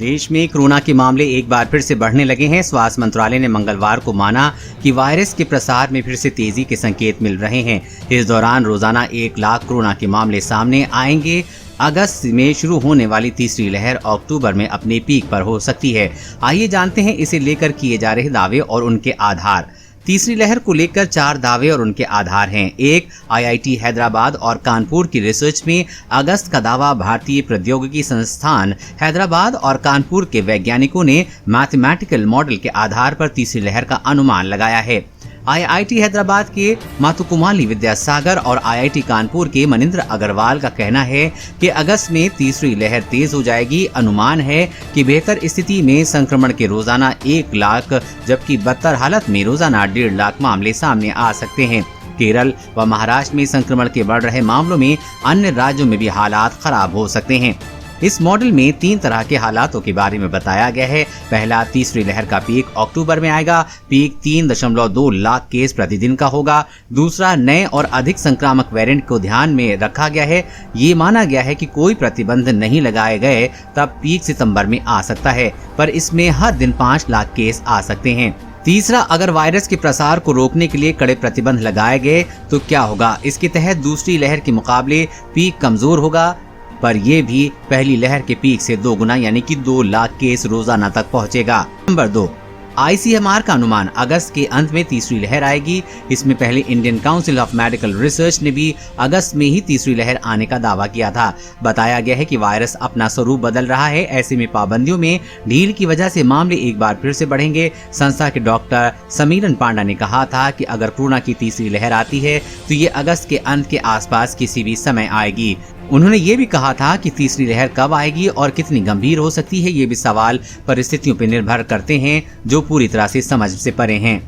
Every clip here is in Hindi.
देश में कोरोना के मामले एक बार फिर से बढ़ने लगे हैं। स्वास्थ्य मंत्रालय ने मंगलवार को माना कि वायरस के प्रसार में फिर से तेजी के संकेत मिल रहे हैं। इस दौरान रोजाना 1 लाख कोरोना के मामले सामने आएंगे। अगस्त में शुरू होने वाली तीसरी लहर अक्टूबर में अपने पीक पर हो सकती है। आइए जानते हैं इसे लेकर किए जा रहे दावे और उनके आधार। तीसरी लहर को लेकर 4 दावे और उनके आधार हैं। 1, IIT हैदराबाद और कानपुर की रिसर्च में अगस्त का दावा। भारतीय प्रौद्योगिकी संस्थान हैदराबाद और कानपुर के वैज्ञानिकों ने मैथमेटिकल मॉडल के आधार पर तीसरी लहर का अनुमान लगाया है। IIT हैदराबाद के मातुकुमाली विद्यासागर और IIT कानपुर के मनिंद्र अग्रवाल का कहना है कि अगस्त में तीसरी लहर तेज हो जाएगी। अनुमान है कि बेहतर स्थिति में संक्रमण के रोजाना 1 लाख जबकि बदतर हालत में रोजाना 1.5 लाख मामले सामने आ सकते हैं। केरल व महाराष्ट्र में संक्रमण के बढ़ रहे मामलों में अन्य राज्यों में भी हालात खराब हो सकते हैं। इस मॉडल में 3 तरह के हालातों के बारे में बताया गया है। पहला, तीसरी लहर का पीक अक्टूबर में आएगा। पीक 3.2 लाख केस प्रतिदिन का होगा। दूसरा, नए और अधिक संक्रामक वेरिएंट को ध्यान में रखा गया है। ये माना गया है कि कोई प्रतिबंध नहीं लगाए गए तब पीक सितंबर में आ सकता है, पर इसमें हर दिन 5 लाख केस आ सकते हैं। तीसरा, अगर वायरस के प्रसार को रोकने के लिए कड़े प्रतिबंध लगाए गए तो क्या होगा। इसके तहत दूसरी लहर के मुकाबले पीक कमजोर होगा, पर यह भी पहली लहर के पीक से 2 गुना यानी कि 2 लाख केस रोजाना तक पहुंचेगा। नंबर 2, ICMR का अनुमान अगस्त के अंत में तीसरी लहर आएगी। इसमें पहले Indian council of medical research ने भी अगस्त में ही तीसरी लहर आने का दावा किया था। बताया गया है कि वायरस अपना स्वरूप बदल रहा है। ऐसे में पाबंदियों में ढील की वजह से मामले एक बार फिर से बढ़ेंगे। संस्था के डॉक्टर समीरन पांडा ने कहा था कि अगर कोरोना की तीसरी लहर आती है तो ये अगस्त के अंत के आसपास किसी भी समय आएगी। उन्होंने ये भी कहा था कि तीसरी लहर कब आएगी और कितनी गंभीर हो सकती है, ये भी सवाल परिस्थितियों पर निर्भर करते हैं जो पूरी तरह से समझ से परे हैं।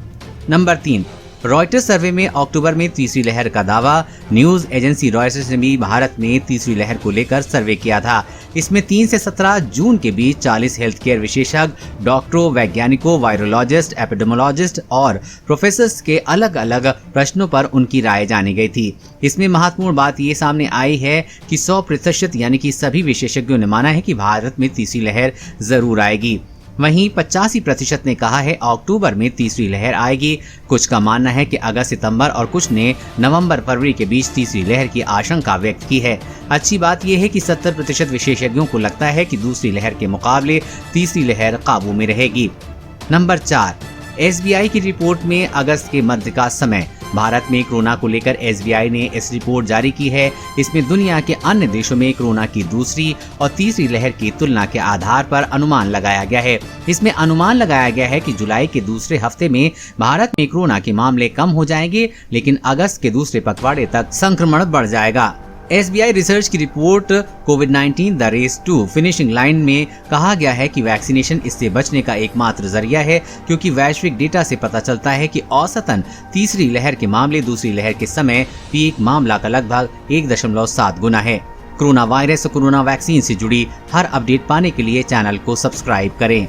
नंबर 3, रॉयटर्स सर्वे में अक्टूबर में तीसरी लहर का दावा। न्यूज एजेंसी रॉयटर्स ने भी भारत में तीसरी लहर को लेकर सर्वे किया था। इसमें 3 से 17 जून के बीच 40 हेल्थ केयर विशेषज्ञ, डॉक्टरों, वैज्ञानिकों, वायरोलॉजिस्ट, एपिडेमोलॉजिस्ट और प्रोफेसर्स के अलग अलग प्रश्नों पर उनकी राय जानी गई थी। इसमें महत्वपूर्ण बात ये सामने आई है कि 100% यानी कि सभी विशेषज्ञों ने माना है कि भारत में तीसरी लहर जरूर आएगी। वहीं 85% ने कहा है अक्टूबर में तीसरी लहर आएगी। कुछ का मानना है कि अगस्त सितंबर और कुछ ने नवंबर फरवरी के बीच तीसरी लहर की आशंका व्यक्त की है। अच्छी बात यह है कि 70% विशेषज्ञों को लगता है कि दूसरी लहर के मुकाबले तीसरी लहर काबू में रहेगी। नंबर 4, SBI की रिपोर्ट में अगस्त के मध्य का समय। भारत में कोरोना को लेकर SBI ने इस रिपोर्ट जारी की है। इसमें दुनिया के अन्य देशों में कोरोना की दूसरी और तीसरी लहर की तुलना के आधार पर अनुमान लगाया गया है। इसमें अनुमान लगाया गया है कि जुलाई के दूसरे हफ्ते में भारत में कोरोना के मामले कम हो जाएंगे, लेकिन अगस्त के दूसरे पखवाड़े तक संक्रमण बढ़ जाएगा। SBI रिसर्च की रिपोर्ट कोविड-19 the race to finishing line में कहा गया है कि वैक्सीनेशन इससे बचने का एकमात्र जरिया है, क्योंकि वैश्विक डेटा से पता चलता है कि औसतन तीसरी लहर के मामले दूसरी लहर के समय पीक मामला का लगभग 1.7 गुना है। कोरोना वायरस और कोरोना वैक्सीन से जुड़ी हर अपडेट पाने के लिए चैनल को सब्सक्राइब करें।